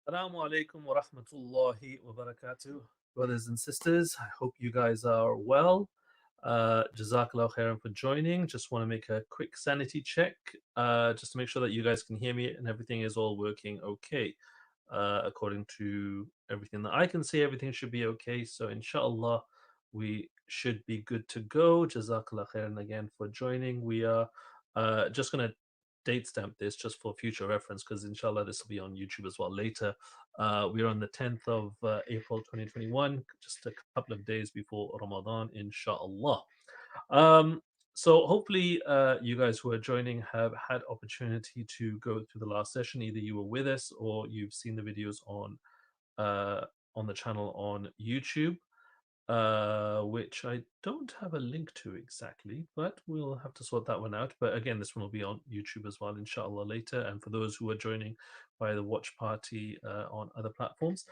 Assalamu alaikum wa rahmatullahi wa barakatuh. Brothers and sisters, I hope you guys are well. Jazakallah khairan for joining. Just want to make a quick sanity check just to make sure that you guys can hear me and everything is all working okay. According to everything that I can see, everything should be okay. So, inshallah, we should be good to go. Jazakallah khairan again for joining. We are just going to date stamp this just for future reference because inshallah this will be on YouTube as well later. We're on the 10th of April 2021, just a couple of days before Ramadan, inshallah. So hopefully you guys who are joining have had opportunity to go through the last session. Either you were with us or you've seen the videos on the channel on YouTube, which I don't have a link to exactly, but we'll have to sort that one out. But again, this one will be on YouTube as well, inshallah, later. And for those who are joining by the watch party on other platforms.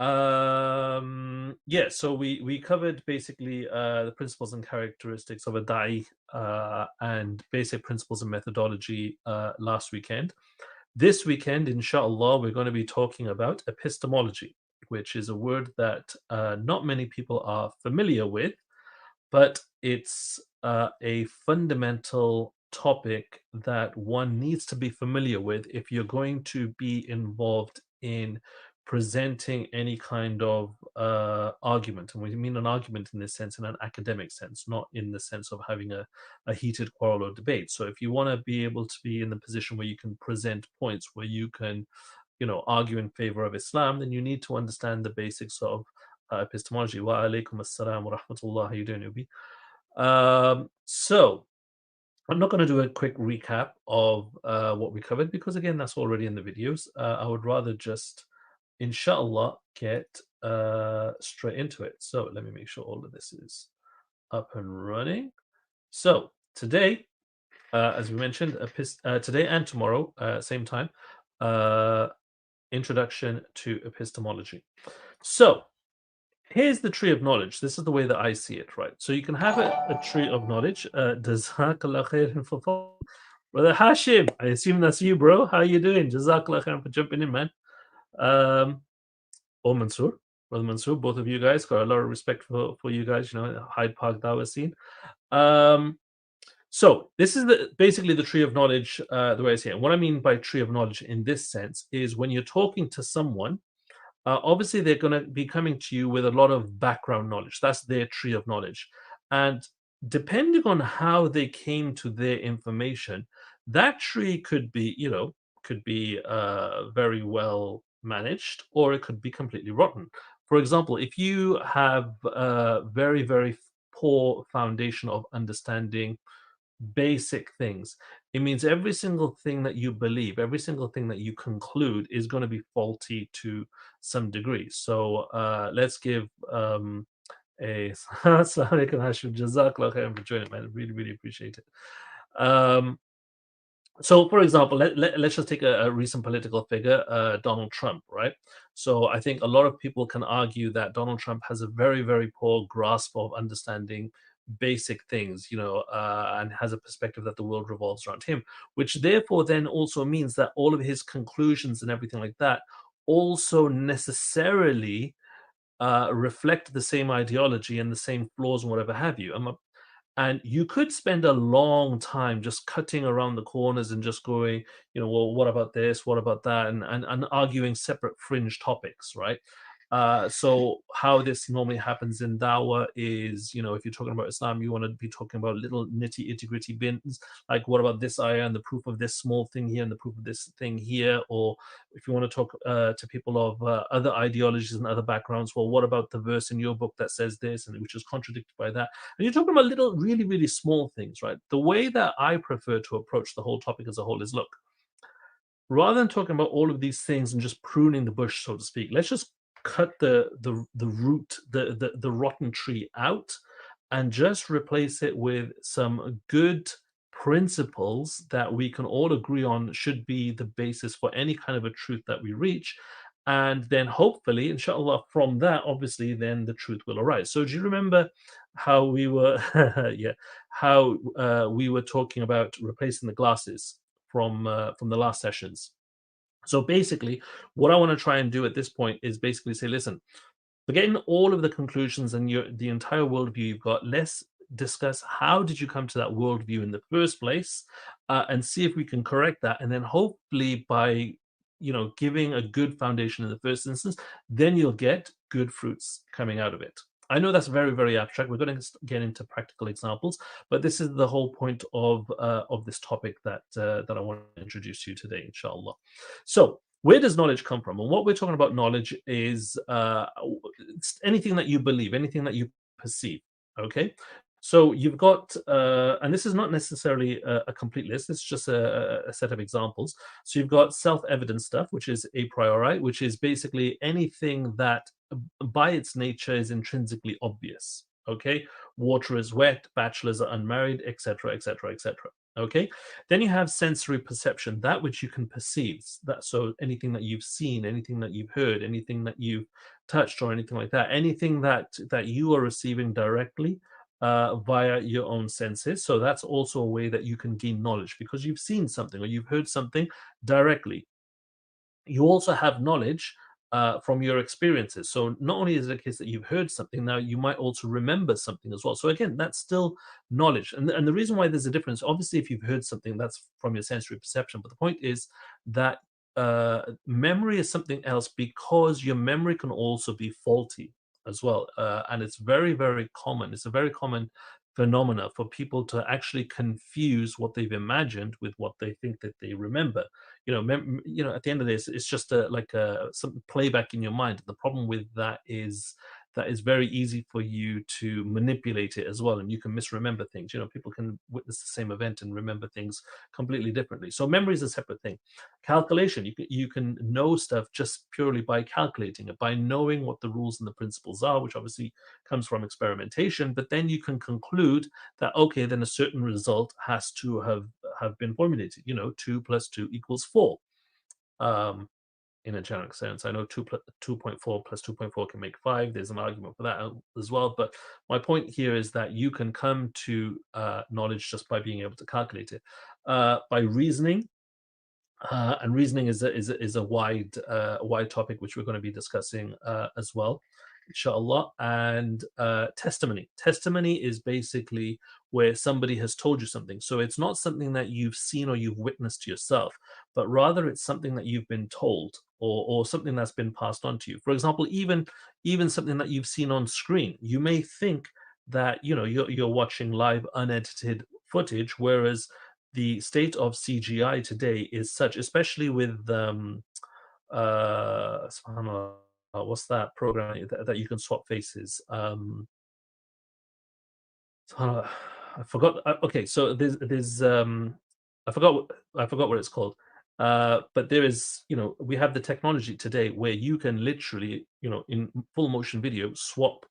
Yeah, so we covered basically the principles and characteristics of a da'i and basic principles and methodology last weekend. This weekend, inshallah, we're going to be talking about epistemology, which is a word that not many people are familiar with, but it's a fundamental topic that one needs to be familiar with if you're going to be involved in presenting any kind of argument. And we mean an argument in this sense, in an academic sense, not in the sense of having a heated quarrel or debate. So if you want to be able to be in the position where you can present points, where you can, argue in favor of Islam, then you need to understand the basics of epistemology. Wa alaikum assalam wa rahmatullah. How you doing, Ubi? So I'm not going to do a quick recap of what we covered because, again, that's already in the videos. I would rather just, inshallah, get straight into it. So let me make sure all of this is up and running. So today, as we mentioned, today and tomorrow, same time, introduction to epistemology. So here's the tree of knowledge. This is the way that I see it, right? So you can have a tree of knowledge. Jazakallah khairan for Brother Hashim. I assume that's you, bro. How you doing? Jazakallah khairan for jumping in, man. Or Mansoor. Brother Mansoor, both of you guys. Got a lot of respect for you guys, Hyde Park Dawah scene. So this is basically the tree of knowledge, the way I see it. And what I mean by tree of knowledge in this sense is when you're talking to someone, obviously they're going to be coming to you with a lot of background knowledge. That's their tree of knowledge. And depending on how they came to their information, that tree could be, very well managed, or it could be completely rotten. For example, if you have a very, very poor foundation of understanding basic things, it means every single thing that you believe, every single thing that you conclude is going to be faulty to some degree. So let's give a Assalamu alaikum, Hashim. Jazakallah khairan for joining, man. Really, really appreciate it. So, for example, let's just take a recent political figure, Donald Trump, right? So I think a lot of people can argue that Donald Trump has a very, very poor grasp of understanding basic things, and has a perspective that the world revolves around him, which therefore then also means that all of his conclusions and everything like that also necessarily reflect the same ideology and the same flaws and whatever have you. And you could spend a long time just cutting around the corners and just going, well, what about this? What about that? And arguing separate fringe topics, right? So how this normally happens in dawah is, if you're talking about Islam, you want to be talking about little itty gritty bins, like what about this ayah and the proof of this small thing here and the proof of this thing here? Or if you want to talk to people of other ideologies and other backgrounds, well, what about the verse in your book that says this and which is contradicted by that? And you're talking about little, really, really small things, right? The way that I prefer to approach the whole topic as a whole is, look, rather than talking about all of these things and just pruning the bush, so to speak, let's just cut the root, the rotten tree out, and just replace it with some good principles that we can all agree on should be the basis for any kind of a truth that we reach. And then hopefully, inshallah, from that, obviously, then the truth will arise. So do you remember how we were, we were talking about replacing the glasses from the last sessions? So basically, what I want to try and do at this point is basically say, listen, forgetting all of the conclusions and the entire worldview you've got, let's discuss how did you come to that worldview in the first place, and see if we can correct that. And then hopefully by giving a good foundation in the first instance, then you'll get good fruits coming out of it. I know that's very, very abstract. We're going to get into practical examples, but this is the whole point of this topic that I want to introduce you today, inshallah. So, where does knowledge come from? And what we're talking about knowledge is it's anything that you believe, anything that you perceive. Okay. So you've got, and this is not necessarily a complete list. It's just a set of examples. So you've got self-evident stuff, which is a priori, which is basically anything that, by its nature, is intrinsically obvious. Okay, water is wet, bachelors are unmarried, etc., etc., etc. Okay, then you have sensory perception, that which you can perceive. That so anything that you've seen, anything that you've heard, anything that you've touched, or anything like that, anything that you are receiving directly via your own senses. So that's also a way that you can gain knowledge because you've seen something or you've heard something directly. You also have knowledge from your experiences. So not only is it a case that you've heard something, now you might also remember something as well. So again, that's still knowledge. And the reason why there's a difference, obviously, if you've heard something, that's from your sensory perception. But the point is that memory is something else because your memory can also be faulty as well. And it's very, very common. It's a very common phenomena for people to actually confuse what they've imagined with what they think that they remember. At the end of this, it's just like some playback in your mind. The problem with that is very easy for you to manipulate it as well, and you can misremember things. People can witness the same event and remember things completely differently. So memory is a separate thing. Calculation, you can know stuff just purely by calculating it, by knowing what the rules and the principles are, which obviously comes from experimentation. But then you can conclude that, okay, then a certain result has to have been formulated. 2 plus 2 equals 4. In a generic sense, I know 2.4 plus 2.4 can make 5. There's an argument for that as well. But my point here is that you can come to knowledge just by being able to calculate it, by reasoning. And reasoning is a wide topic which we're going to be discussing as well, inshallah. And testimony is basically where somebody has told you something. So it's not something that you've seen or you've witnessed yourself, but rather it's something that you've been told, or something that's been passed on to you. For example, even something that you've seen on screen, you may think that you're watching live unedited footage, whereas the state of CGI today is such, especially with subhanallah, what's that program that you can swap faces? Subhanallah, I forgot. Okay, so there's I forgot what it's called. But there is, we have the technology today where you can literally, in full motion video, swap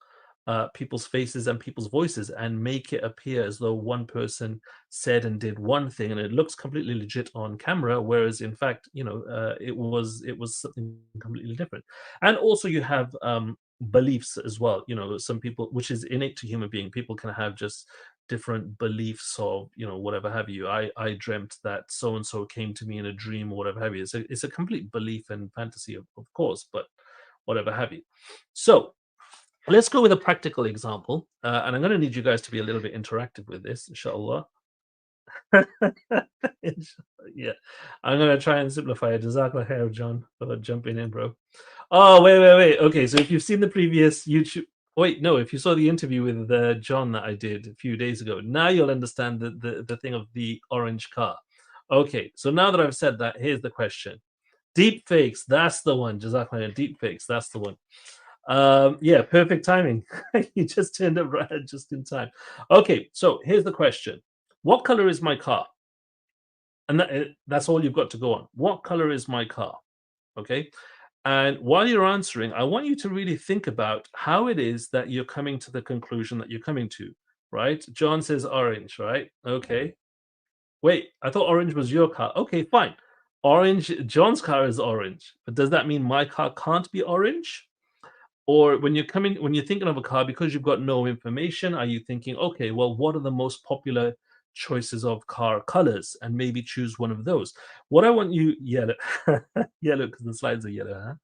people's faces and people's voices and make it appear as though one person said and did one thing, and it looks completely legit on camera, whereas in fact, it was something completely different. And also, you have beliefs as well. Some people, which is innate to human being, people can have just different beliefs of whatever have you. I dreamt that so and so came to me in a dream or whatever have you. It's a complete belief and fantasy, of course, but whatever have you. So let's go with a practical example, and I'm going to need you guys to be a little bit interactive with this, inshallah. Yeah, I'm going to try and simplify it. Jazakallah khair, John, for jumping in, bro. Oh, wait. Okay, so if you've seen the previous YouTube, wait, no, if you saw the interview with John that I did a few days ago, now you'll understand the thing of the orange car. Okay, so now that I've said that, here's the question. Deep fakes, that's the one. Jazakallah, deep fakes, that's the one. Yeah, perfect timing. You just turned up right just in time. Okay, so here's the question. What color is my car? And that's all you've got to go on. What color is my car? Okay. And while you're answering, I want you to really think about how it is that you're coming to the conclusion that you're coming to, right? John says orange, right? Okay. Wait, I thought orange was your car. Okay, fine. Orange, John's car is orange. But does that mean my car can't be orange? Or when you're thinking of a car, because you've got no information, are you thinking, okay, well, what are the most popular choices of car colors and maybe choose one of those. What I want you yellow, yellow because the slides are yellow.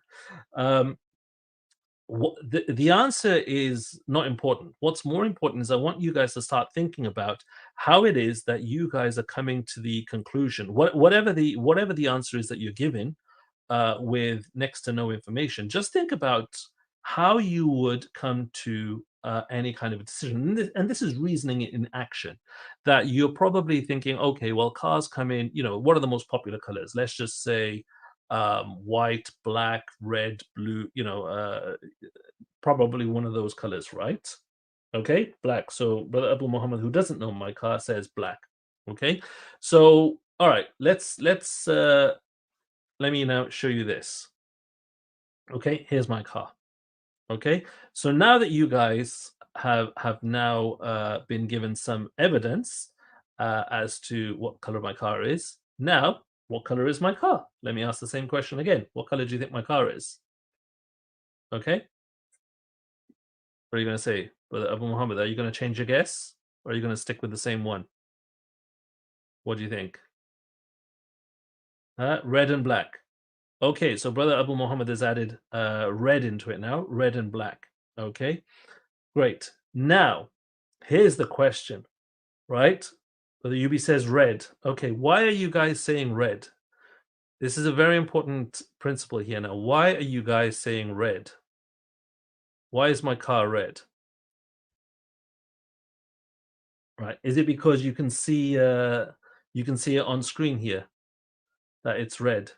Huh? The answer is not important. What's more important is I want you guys to start thinking about how it is that you guys are coming to the conclusion, whatever the answer is that you're given, with next to no information. Just think about how you would come to any kind of a decision. And this is reasoning in action. That you're probably thinking, okay, well, cars come in. What are the most popular colors? Let's just say white, black, red, blue. Probably one of those colors, right? Okay, black. So Brother Abu Muhammad, who doesn't know my car, says black. Okay, so all right, let's let me now show you this. Okay, here's my car. Okay, so now that you guys have now been given some evidence as to what color my car is, now what color is my car? Let me ask the same question again. What color do you think my car is? Okay, what are you going to say, Brother Abu Muhammad? Are you going to change your guess, or are you going to stick with the same one? What do you think? Red and black. Okay, so Brother Abu Muhammad has added red into it now, red and black. Okay, great. Now, here's the question, right? Brother Yubi says red. Okay, why are you guys saying red? This is a very important principle here now. Why are you guys saying red? Why is my car red? Right? Is it because you can see it on screen here that it's red,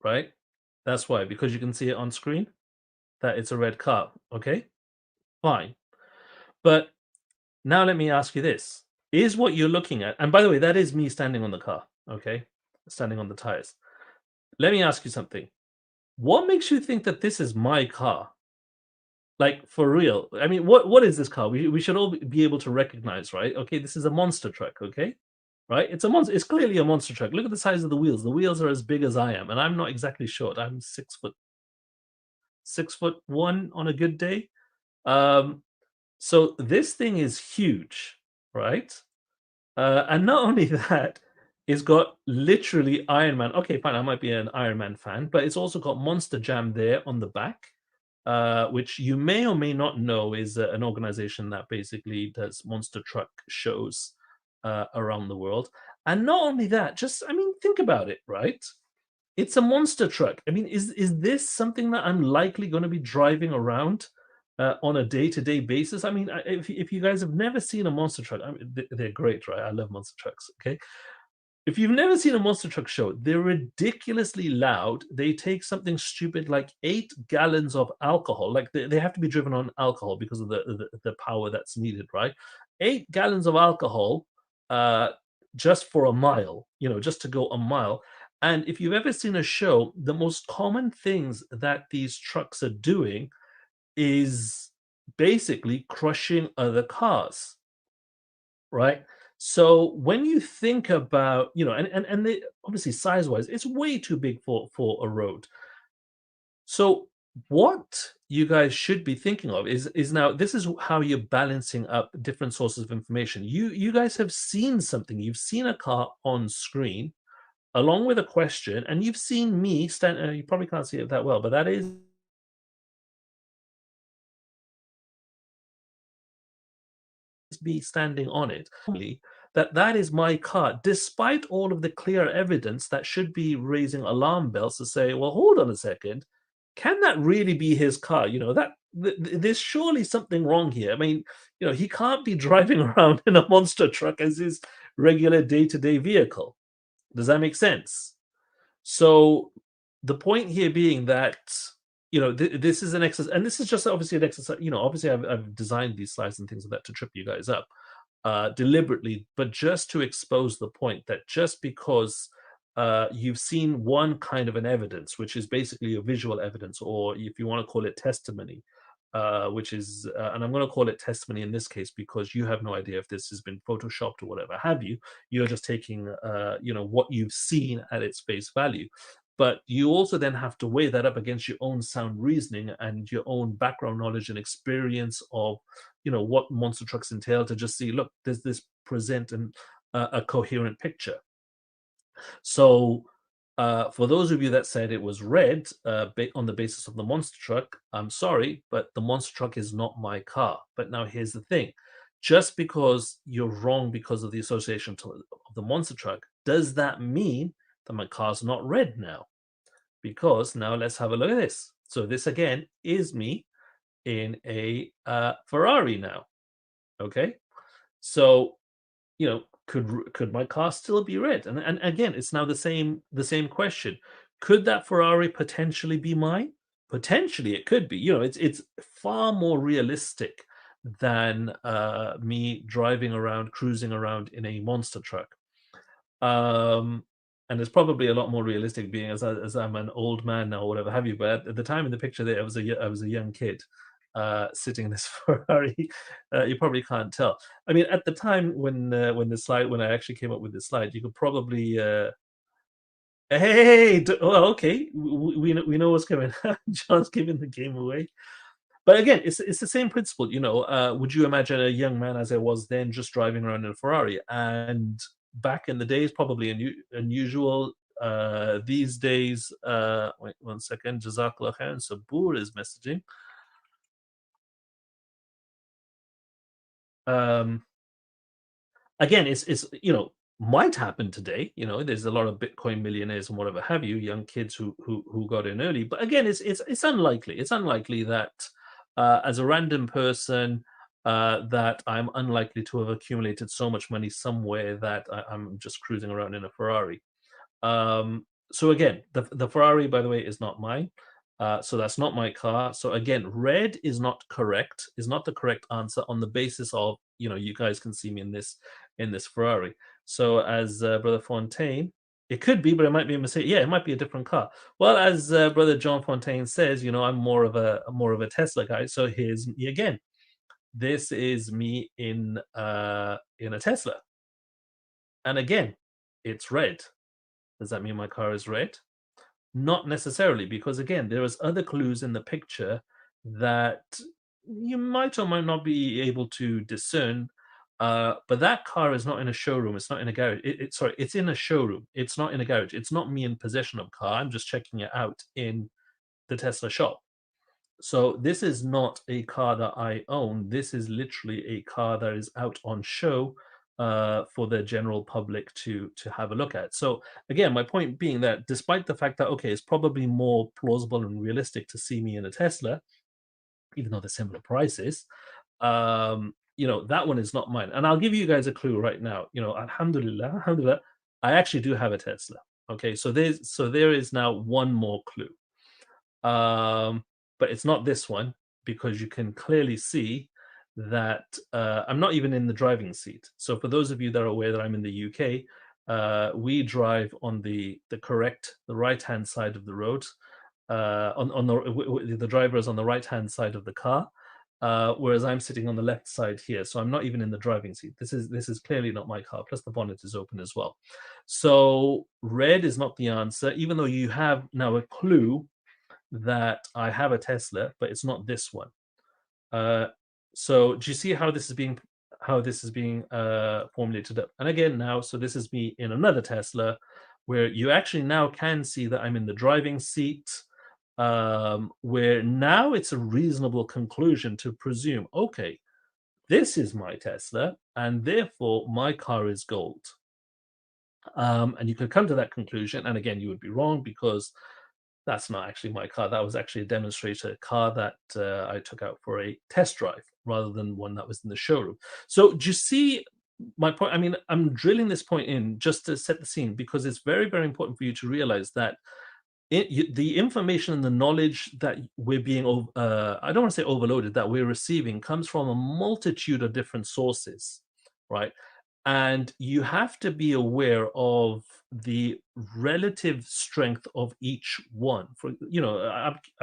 right? That's why, because you can see it on screen that it's a red car. Okay, fine. But now let me ask you this. Is what you're looking at, and by the way, that is me standing on the car, okay? Standing on the tires. Let me ask you something. What makes you think that this is my car? Like, for real. I mean, what is this car? We should all be able to recognize, right? Okay, this is a monster truck, okay? Right? It's a monster. It's clearly a monster truck. Look at the size of the wheels. The wheels are as big as I am, and I'm not exactly short. I'm 6'1" on a good day. Um, so this thing is huge, right? And not only that, it's got literally Iron Man. Okay, fine, I might be an Iron Man fan, but it's also got Monster Jam there on the back, which you may or may not know is an organization that basically does monster truck shows around the world. And not only that, just, I mean, think about it, right? It's a monster truck. I mean, is this something that I'm likely going to be driving around on a day-to-day basis? I mean, if you guys have never seen a monster truck, I mean, they're great, right? I love monster trucks. Okay, if you've never seen a monster truck show, they're ridiculously loud. They take something stupid like 8 gallons of alcohol. Like they have to be driven on alcohol because of the power that's needed, right? 8 gallons of alcohol uh, just for a mile, just to go a mile. And if you've ever seen a show, the most common things that these trucks are doing is basically crushing other cars, right? So when you think about, and they, obviously size wise, it's way too big for a road. So what you guys should be thinking of is now this is how you're balancing up different sources of information. You guys have seen something. You've seen a car on screen along with a question, and you've seen me stand. You probably can't see it that well, but that is me standing on it. That is my car, despite all of the clear evidence that should be raising alarm bells to say, well, hold on a second, can that really be his car? There's surely something wrong here. I mean, he can't be driving around in a monster truck as his regular day-to-day vehicle. Does that make sense? So the point here being that this is an exercise, and this is just obviously an exercise. Obviously I've designed these slides and things like that to trip you guys up deliberately, but just to expose the point that just because you've seen one kind of an evidence, which is basically a visual evidence, or if you want to call it testimony, which is, and I'm going to call it testimony in this case because you have no idea if this has been photoshopped or whatever have you. You're just taking, what you've seen at its face value. But you also then have to weigh that up against your own sound reasoning and your own background knowledge and experience of, what monster trucks entail, to just see, look, does this present a coherent picture? So, for those of you that said it was red, on the basis of the monster truck, I'm sorry, but the monster truck is not my car. But now here's the thing: just because you're wrong because of the association of the monster truck, does that mean that my car's not red now? Because now let's have a look at this. So this again is me in a Ferrari now. Okay, so could my car still be red? And again, it's now the same question. Could that Ferrari potentially be mine? Potentially, it could be. It's far more realistic than me driving around, cruising around in a monster truck. Um, and it's probably a lot more realistic, being as I'm an old man now, or whatever have you. But at the time in the picture there, I was a young kid sitting in this Ferrari. You probably can't tell. I mean, at the time when I actually came up with this slide, you could probably hey, well, okay, we know what's coming. John's giving the game away. But again, it's the same principle. Would you imagine a young man as I was then just driving around in a Ferrari? And back in the days, probably unusual. These days, wait 1 second. Jazakallah khair. Sabur is messaging. Um, Again, it's might happen today. There's a lot of Bitcoin millionaires and whatever have you, young kids who got in early. But again, it's unlikely. It's unlikely that as a random person, that I'm unlikely to have accumulated so much money somewhere that I'm just cruising around in a Ferrari. So again, the Ferrari, by the way, is not mine. So that's not my car. So again, red is not correct, is not the correct answer on the basis of, you guys can see me in this Ferrari. So as Brother Fontaine, it could be, but it might be a mistake. Yeah, it might be a different car. Well, as Brother John Fontaine says, I'm more of a Tesla guy. So here's me again. This is me in a Tesla, and again, it's red. Does that mean my car is red? Not necessarily, because again, there is other clues in the picture that you might or might not be able to discern. But that car is not in a showroom. It's not in a garage. Sorry, it's in a showroom. It's not in a garage. It's not me in possession of car. I'm just checking it out in the Tesla shop. So this is not a car that I own. This is literally a car that is out on show for the general public to have a look at. So again, my point being that despite the fact that, okay, it's probably more plausible and realistic to see me in a Tesla, even though they're similar prices, that one is not mine. And I'll give you guys a clue right now. Alhamdulillah, I actually do have a Tesla. Okay, so there is now one more clue. But it's not this one, because you can clearly see that I'm not even in the driving seat. So for those of you that are aware that I'm in the UK, we drive on the right-hand side of the road. On the driver is on the right-hand side of the car, whereas I'm sitting on the left side here. So I'm not even in the driving seat. This is clearly not my car. Plus the bonnet is open as well. So red is not the answer, even though you have now a clue that I have a Tesla, but it's not this one. So do you see how this is being formulated up? And again, now, so this is me in another Tesla, where you actually now can see that I'm in the driving seat, where now it's a reasonable conclusion to presume, okay, this is my Tesla, and therefore my car is gold. And you could come to that conclusion, and again, you would be wrong, because that's not actually my car. That was actually a demonstrator car that I took out for a test drive rather than one that was in the showroom. So do you see my point? I mean, I'm drilling this point in just to set the scene, because it's very, very important for you to realize that the information and the knowledge that we're being, I don't want to say overloaded, that we're receiving, comes from a multitude of different sources, right? and you have to be aware of the relative strength of each one. For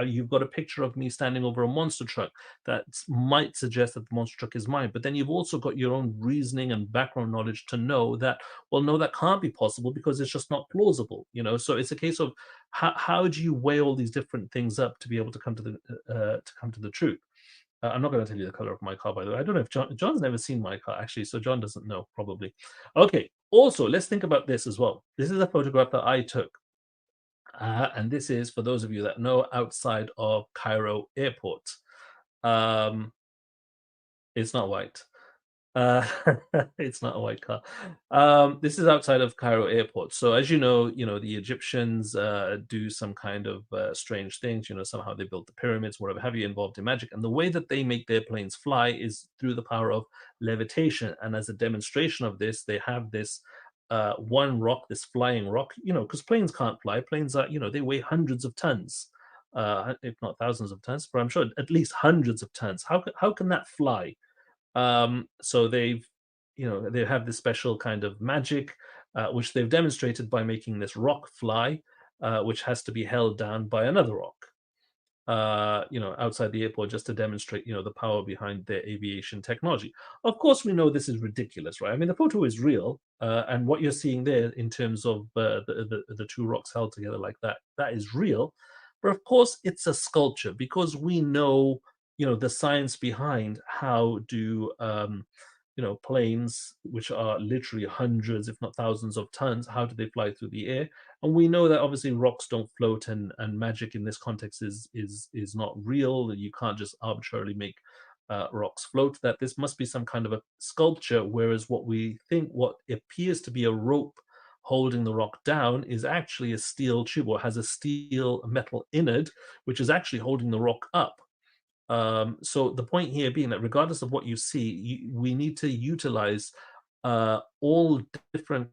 you've got a picture of me standing over a monster truck that might suggest that the monster truck is mine, but then you've also got your own reasoning and background knowledge to know that, well, no, that can't be possible because it's just not plausible. So it's a case of how do you weigh all these different things up to be able to come to the truth. I'm not going to tell you the color of my car, by the way. I don't know if John's never seen my car, actually, so John doesn't know, probably. Okay, also, let's think about this as well. This is a photograph that I took. And this is, for those of you that know, outside of Cairo Airport. Um, it's not white. Uh, it's not a white car. This is outside of Cairo Airport. So as the Egyptians do some kind of strange things. Somehow they built the pyramids, whatever have you, involved in magic. And the way that they make their planes fly is through the power of levitation. And as a demonstration of this, they have this one rock, this flying rock. Because planes can't fly. Planes are, they weigh hundreds of tons, if not thousands of tons. But I'm sure at least hundreds of tons. How can that fly? So they have this special kind of magic, which they've demonstrated by making this rock fly, which has to be held down by another rock, outside the airport, just to demonstrate, the power behind their aviation technology. Of course, we know this is ridiculous, right? I mean, the photo is real, and what you're seeing there in terms of the two rocks held together like that, that is real. But of course, it's a sculpture because we know, the science behind how do planes, which are literally hundreds, if not thousands of tons, how do they fly through the air? And we know that obviously rocks don't float, and magic in this context is not real. You can't just arbitrarily make rocks float. That this must be some kind of a sculpture, whereas what appears to be a rope holding the rock down is actually a steel tube, or has a steel metal innard, which is actually holding the rock up. So the point here being that regardless of what you see, we need to utilize all different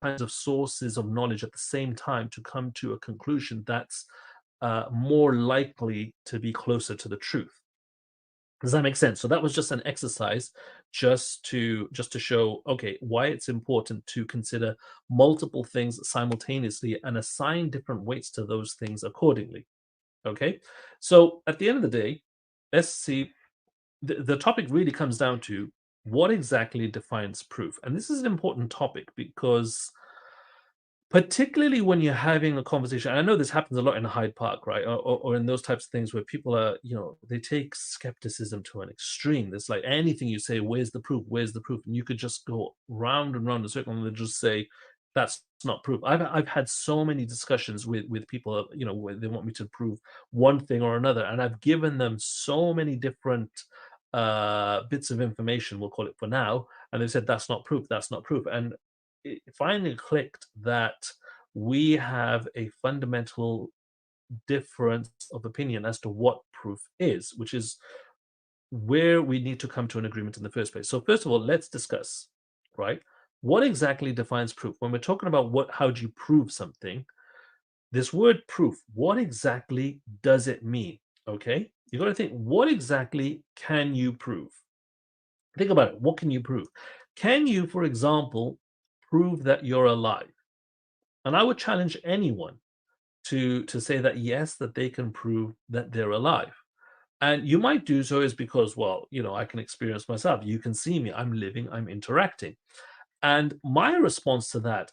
kinds of sources of knowledge at the same time to come to a conclusion that's more likely to be closer to the truth. Does that make sense? So that was just an exercise, just to show, okay, why it's important to consider multiple things simultaneously and assign different weights to those things accordingly. Okay, so at the end of the day, let's see. The topic really comes down to what exactly defines proof, and this is an important topic because particularly when you're having a conversation, and I know this happens a lot in Hyde Park, right? Or in those types of things where people are, they take skepticism to an extreme. There's like anything you say, where's the proof? Where's the proof? And you could just go round and round a circle and they just say, that's not proof. I've had so many discussions with people, where they want me to prove one thing or another, and I've given them so many different bits of information, we'll call it for now, and they've said that's not proof, that's not proof. And it finally clicked that we have a fundamental difference of opinion as to what proof is, which is where we need to come to an agreement in the first place. So first of all, let's discuss, right? What exactly defines proof? When we're talking about how do you prove something, this word proof, what exactly does it mean? Okay, you got to think, what exactly can you prove? Think about it. What can you prove? Can you, for example, prove that you're alive? And I would challenge anyone to say that yes, that they can prove that they're alive. And you might do so is because, well, I can experience myself. You can see me. I'm living. I'm interacting. And my response to that,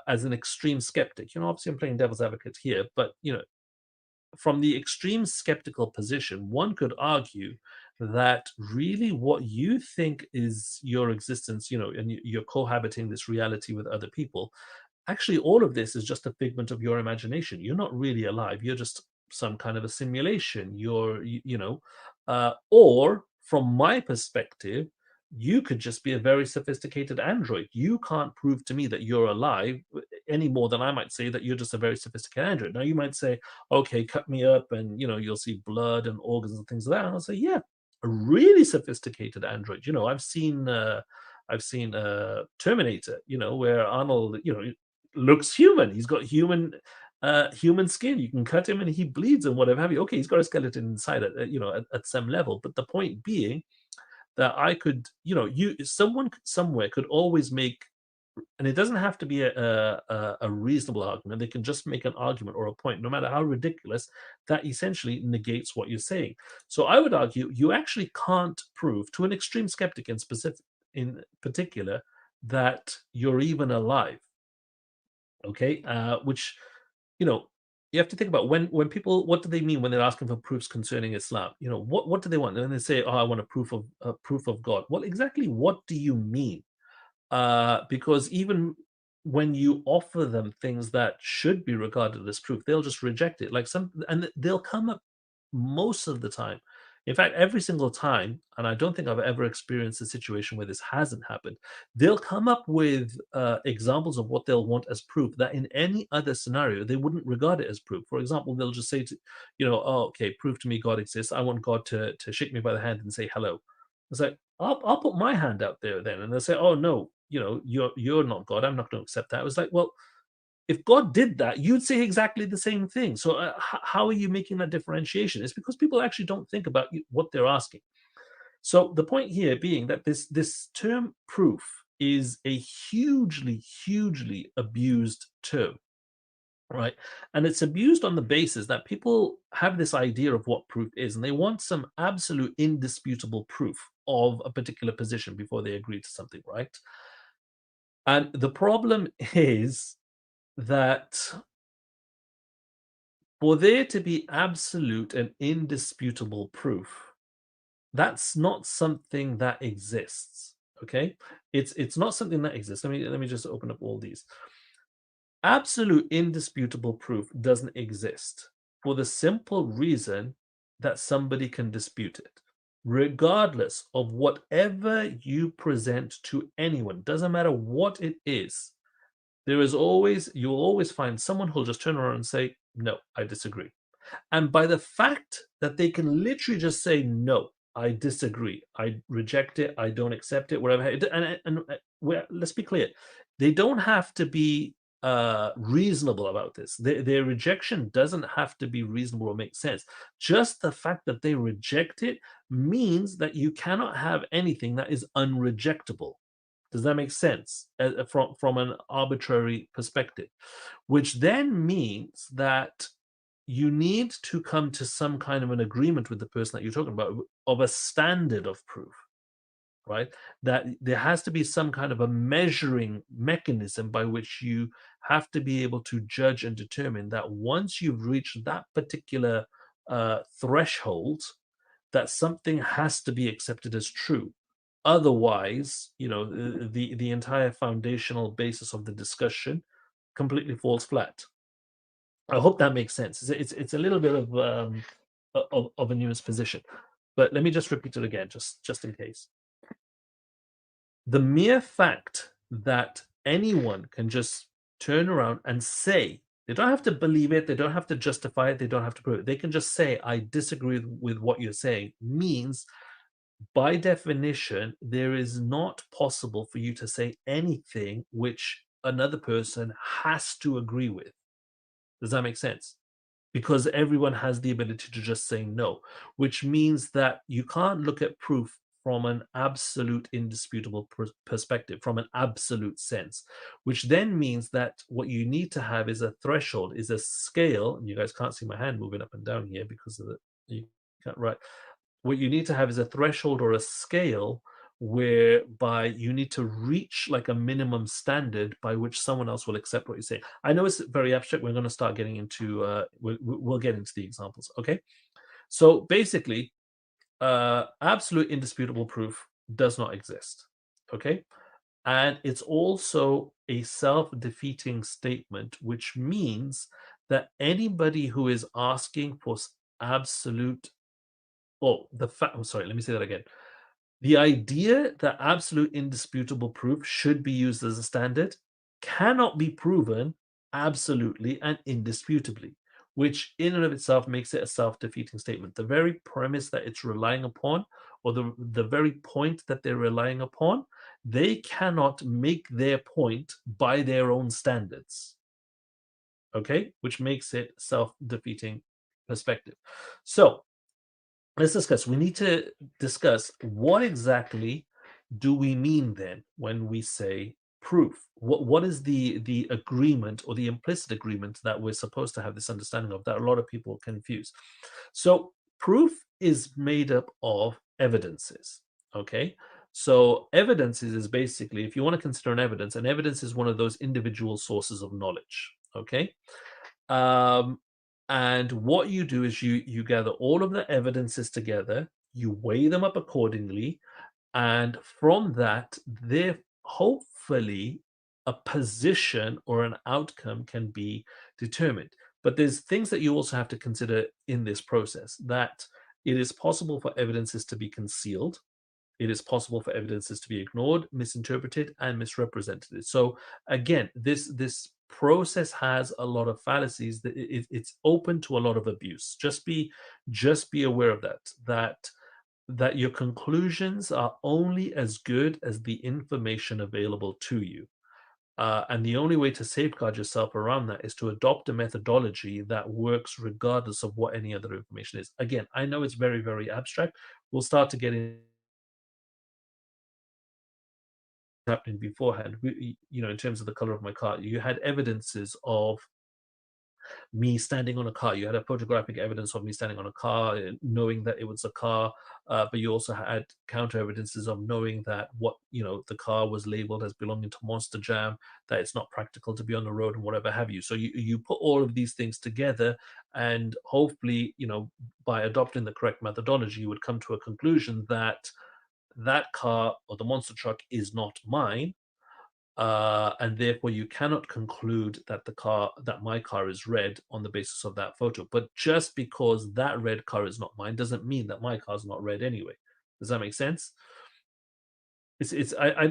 as an extreme skeptic, obviously I'm playing devil's advocate here, but from the extreme skeptical position, one could argue that really what you think is your existence, and you're cohabiting this reality with other people, actually all of this is just a figment of your imagination. You're not really alive. You're just some kind of a simulation. Or from my perspective, you could just be a very sophisticated android. You can't prove to me that you're alive any more than I might say that you're just a very sophisticated android. Now you might say, okay, cut me up and you'll see blood and organs and things like that. And I'll say, yeah, a really sophisticated android. I've seen Terminator, where Arnold, looks human. He's got human skin. You can cut him and he bleeds and whatever have you. Okay, he's got a skeleton inside at some level. But the point being, that I could, someone somewhere could always make, and it doesn't have to be a reasonable argument. They can just make an argument or a point, no matter how ridiculous, that essentially negates what you're saying. So I would argue you actually can't prove to an extreme skeptic in particular, that you're even alive. Okay, which, you know, you have to think about, when people, what do they mean when they're asking for proofs concerning Islam? What do they want? And they say, "Oh, I want a proof of God." Well, exactly what do you mean? Because even when you offer them things that should be regarded as proof, they'll just reject it. And they'll come up most of the time. In fact, every single time, and I don't think I've ever experienced a situation where this hasn't happened, they'll come up with examples of what they'll want as proof that in any other scenario they wouldn't regard it as proof. For example, they'll just say "Oh, okay, prove to me God exists. I want God to shake me by the hand and say hello." It's like, I'll put my hand out there then, and they'll say, "Oh no, you're not God. I'm not going to accept that." It was like, well, if God did that, you'd say exactly the same thing. So how are you making that differentiation? It's because people actually don't think about what they're asking. So the point here being that this term proof is a hugely abused term, right? And it's abused on the basis that people have this idea of what proof is, and they want some absolute indisputable proof of a particular position before they agree to something, right? And the problem is that for there to be absolute and indisputable proof, that's not something that exists. Okay, it's not something that exists. Let me just open up all these. Absolute indisputable proof doesn't exist for the simple reason that somebody can dispute it, regardless of whatever you present to anyone. Doesn't matter what it is. You'll always find someone who'll just turn around and say, "No, I disagree." And by the fact that they can literally just say, "No, I disagree. I reject it. I don't accept it," whatever. Let's be clear, they don't have to be reasonable about this. Their rejection doesn't have to be reasonable or make sense. Just the fact that they reject it means that you cannot have anything that is unrejectable. Does that make sense? From an arbitrary perspective, which then means that you need to come to some kind of an agreement with the person that you're talking about, of a standard of proof, right? That there has to be some kind of a measuring mechanism by which you have to be able to judge and determine that once you've reached that particular threshold, that something has to be accepted as true. Otherwise, the entire foundational basis of the discussion completely falls flat. I hope that makes sense. It's a little bit of a nuanced position, but let me just repeat it again, just in case. The mere fact that anyone can just turn around and say, they don't have to believe it, they don't have to justify it, they don't have to prove it. They can just say, "I disagree with what you're saying," means by definition, there is not possible for you to say anything which another person has to agree with. Does that make sense? Because everyone has the ability to just say no, which means that you can't look at proof from an absolute indisputable perspective, from an absolute sense, which then means that what you need to have is a threshold, is a scale. And you guys can't see my hand moving up and down here because of the, you can't, right? What you need to have is a threshold or a scale whereby you need to reach like a minimum standard by which someone else will accept what you say. I know it's very abstract. We're going to start getting into we'll get into the examples. Okay, so basically, absolute indisputable proof does not exist. Okay, and it's also a self-defeating statement, which means that anybody who is asking for absolute, well, I'm sorry, let me say that again. The idea that absolute indisputable proof should be used as a standard cannot be proven absolutely and indisputably, which in and of itself makes it a self-defeating statement. The very premise that it's relying upon, or the very point that they're relying upon, they cannot make their point by their own standards. Okay, which makes it self-defeating perspective. So let's discuss. We need to discuss what exactly do we mean then when we say proof? What is the agreement or the implicit agreement that we're supposed to have this understanding of that a lot of people confuse? So proof is made up of evidences. Okay. So evidences is basically, if you want to consider an evidence is one of those individual sources of knowledge. Okay. Um, and what you do is you gather all of the evidences together, you weigh them up accordingly, and from that, there hopefully a position or an outcome can be determined. But there's things that you also have to consider in this process, that it is possible for evidences to be concealed, it is possible for evidences to be ignored, misinterpreted, and misrepresented. So again, this process has a lot of fallacies. That it's open to a lot of abuse. Just be aware of that. That your conclusions are only as good as the information available to you. And the only way to safeguard yourself around that is to adopt a methodology that works regardless of what any other information is. Again, I know it's very, very abstract. We'll start to get in happening beforehand. In terms of the color of my car, you had evidences of me standing on a car. You had a photographic evidence of me standing on a car, knowing that it was a car, but you also had counter evidences of knowing that the car was labeled as belonging to Monster Jam, that it's not practical to be on the road and whatever have you. So you put all of these things together, and hopefully, by adopting the correct methodology, you would come to a conclusion that that car or the monster truck is not mine, and therefore you cannot conclude that my car is red on the basis of that photo. But just because that red car is not mine doesn't mean that my car is not red anyway. Does that make sense? It's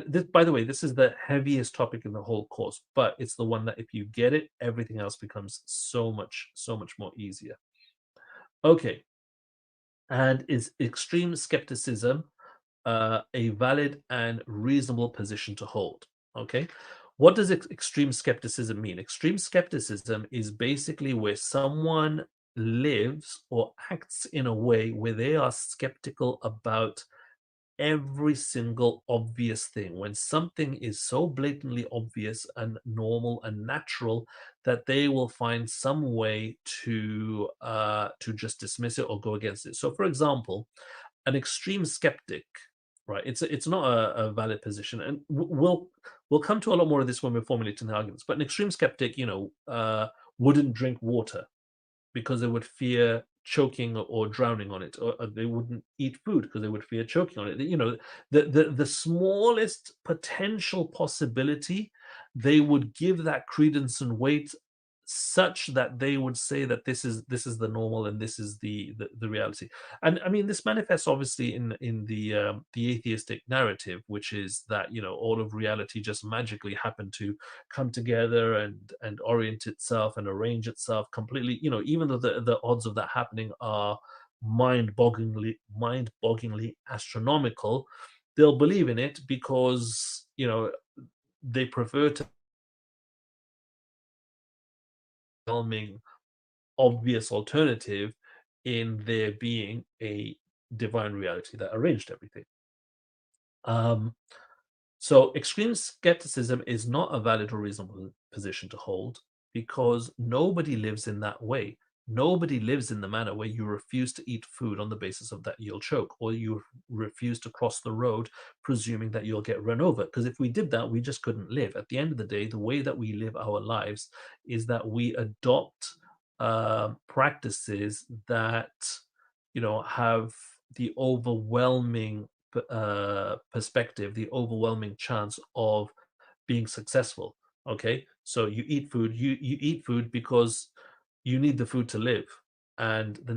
this, by the way, this is the heaviest topic in the whole course, but it's the one that if you get it, everything else becomes so much more easier. Okay, and is extreme skepticism a valid and reasonable position to hold? Okay. What does extreme skepticism mean? Extreme skepticism is basically where someone lives or acts in a way where they are skeptical about every single obvious thing. When something is so blatantly obvious and normal and natural that they will find some way to just dismiss it or go against it. So, for example, an extreme skeptic, right? It's not a valid position, and we'll come to a lot more of this when we're formulating the arguments. But an extreme skeptic, wouldn't drink water because they would fear choking or drowning on it, or they wouldn't eat food because they would fear choking on it. The smallest potential possibility, they would give that credence and weight such that they would say that this is the normal and this is the reality. And I mean, this manifests obviously in the atheistic narrative, which is that all of reality just magically happened to come together and orient itself and arrange itself completely, even though the odds of that happening are mind-bogglingly astronomical. They'll believe in it because they prefer to overwhelming obvious alternative in there being a divine reality that arranged everything. Um, So extreme skepticism is not a valid or reasonable position to hold because nobody lives in that way. Nobody lives in the manner where you refuse to eat food on the basis of that you'll choke, or you refuse to cross the road presuming that you'll get run over. Because if we did that, we just couldn't live. At the end of the day, the way that we live our lives is that we adopt practices that have the overwhelming perspective, the overwhelming chance of being successful. Okay, so you eat food. You eat food because you need the food to live, and the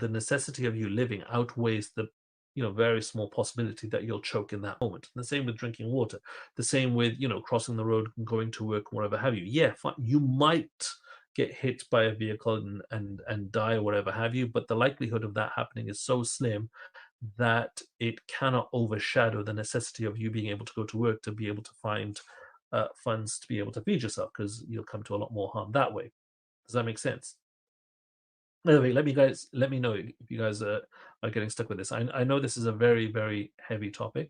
necessity of you living outweighs the very small possibility that you'll choke in that moment. The same with drinking water. The same with crossing the road and going to work, whatever have you. Yeah, fine. You might get hit by a vehicle and die or whatever have you, but the likelihood of that happening is so slim that it cannot overshadow the necessity of you being able to go to work to be able to find funds to be able to feed yourself, because you'll come to a lot more harm that way. Does that make sense? By the way, let me know if you guys are getting stuck with this. I know this is a very, very heavy topic.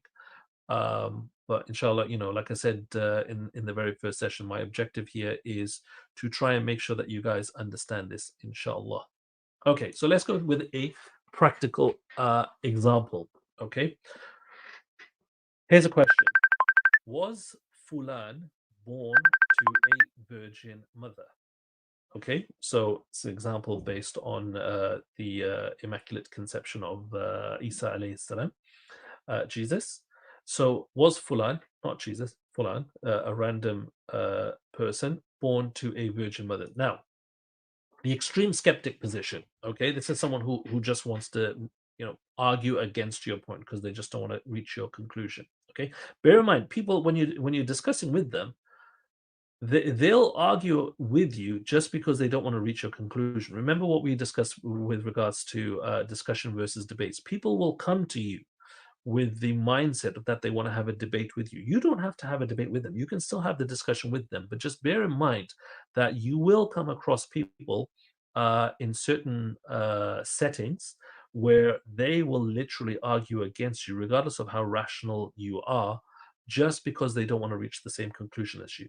But inshallah, like I said in the very first session, my objective here is to try and make sure that you guys understand this, inshallah. Okay, so let's go with a practical example. Okay, here's a question: was Fulan born to a virgin mother? Okay, so it's an example based on the Immaculate Conception of Isa alayhi salam, Jesus. So was Fulan, not Jesus, Fulan, a random person born to a virgin mother? Now, the extreme skeptic position, okay, this is someone who just wants to argue against your point because they just don't want to reach your conclusion. Okay, bear in mind, people when you're discussing with them, they'll argue with you just because they don't want to reach your conclusion. Remember what we discussed with regards to discussion versus debates. People will come to you with the mindset that they want to have a debate with you. You don't have to have a debate with them. You can still have the discussion with them, but just bear in mind that you will come across people in certain settings where they will literally argue against you, regardless of how rational you are, just because they don't want to reach the same conclusion as you.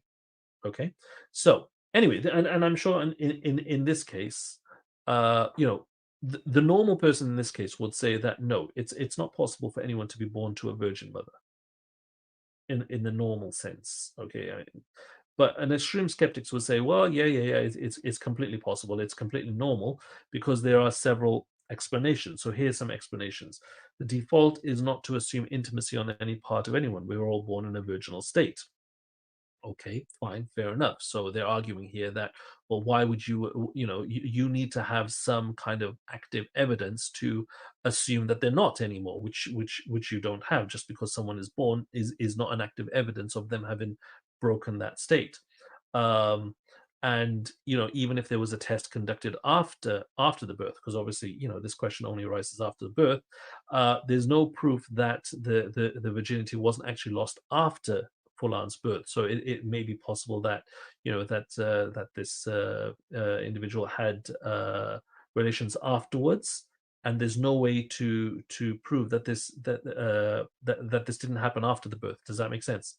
Okay, so anyway, and I'm sure in this case, the normal person in this case would say that no, it's not possible for anyone to be born to a virgin mother in the normal sense. Okay, but an extreme skeptics would say, well, yeah, it's completely possible. It's completely normal because there are several explanations. So here's some explanations. The default is not to assume intimacy on any part of anyone. We were all born in a virginal state. Okay, fine, fair enough. So they're arguing here that, well, why would you need to have some kind of active evidence to assume that they're not anymore, which you don't have. Just because someone is born is not an active evidence of them having broken that state. Um, and even if there was a test conducted after the birth, because obviously this question only arises after the birth, there's no proof that the virginity wasn't actually lost after Fulan's birth. So it may be possible that that this individual had relations afterwards, and there's no way to prove that that this didn't happen after the birth. Does that make sense?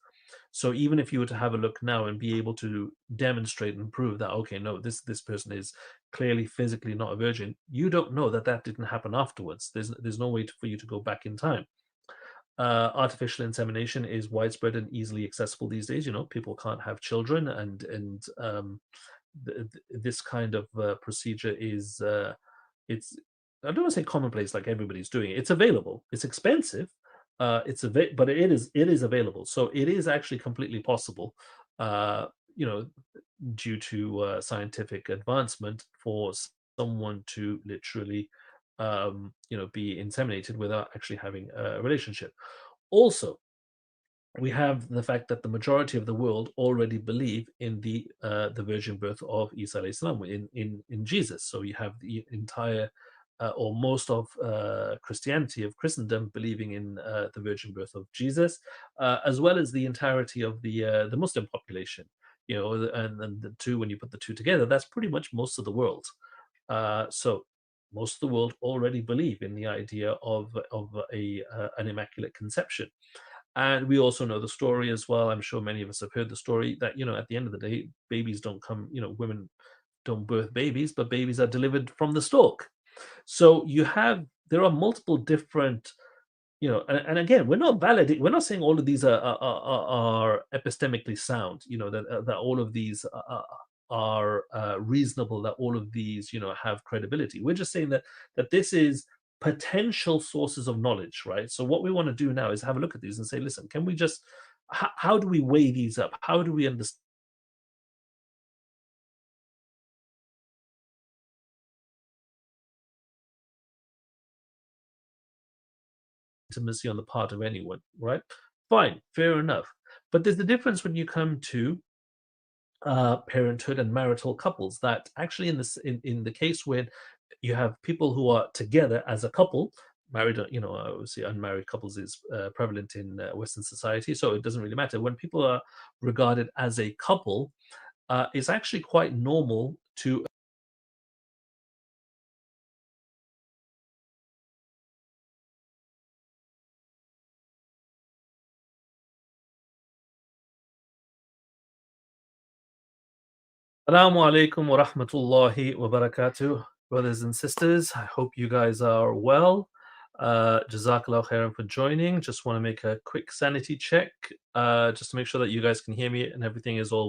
So even if you were to have a look now and be able to demonstrate and prove that, okay, no, this person is clearly physically not a virgin, you don't know that that didn't happen afterwards. There's no way for you to go back in time. Artificial insemination is widespread and easily accessible these days. People can't have children, and this kind of procedure is it's I don't want to say commonplace like everybody's doing it. It's available. It's expensive. But it is available. So it is actually completely possible. Uh, you know, due to scientific advancement, for someone to literally be inseminated without actually having a relationship. Also, we have the fact that the majority of the world already believe in the virgin birth of Isa alayhi salam, in Jesus. So you have the entire or most of Christianity, of Christendom, believing in the virgin birth of Jesus, as well as the entirety of the Muslim population. And the two, when you put the two together, that's pretty much most of the world. So most of the world already believe in the idea of an immaculate conception. And we also know the story as well. I'm sure many of us have heard the story that, at the end of the day, babies don't come, women don't birth babies, but babies are delivered from the stalk. So there are multiple different, and again, we're not saying all of these are epistemically sound, that all of these are reasonable, that all of these, have credibility. We're just saying that this is potential sources of knowledge, right? So what we want to do now is have a look at these and say, listen, can we just, how do we weigh these up? How do we understand intimacy on the part of anyone, right? Fine, fair enough. But there's a difference when you come to parenthood and marital couples, that actually in the case where you have people who are together as a couple, married, obviously unmarried couples is prevalent in Western society, so it doesn't really matter. When people are regarded as a couple, it's actually quite normal to Assalamu alaikum wa rahmatullahi wa barakatuh, brothers and sisters. I hope you guys are well. Jazakallah khairan for joining. Just want to make a quick sanity check, just to make sure that you guys can hear me and everything is all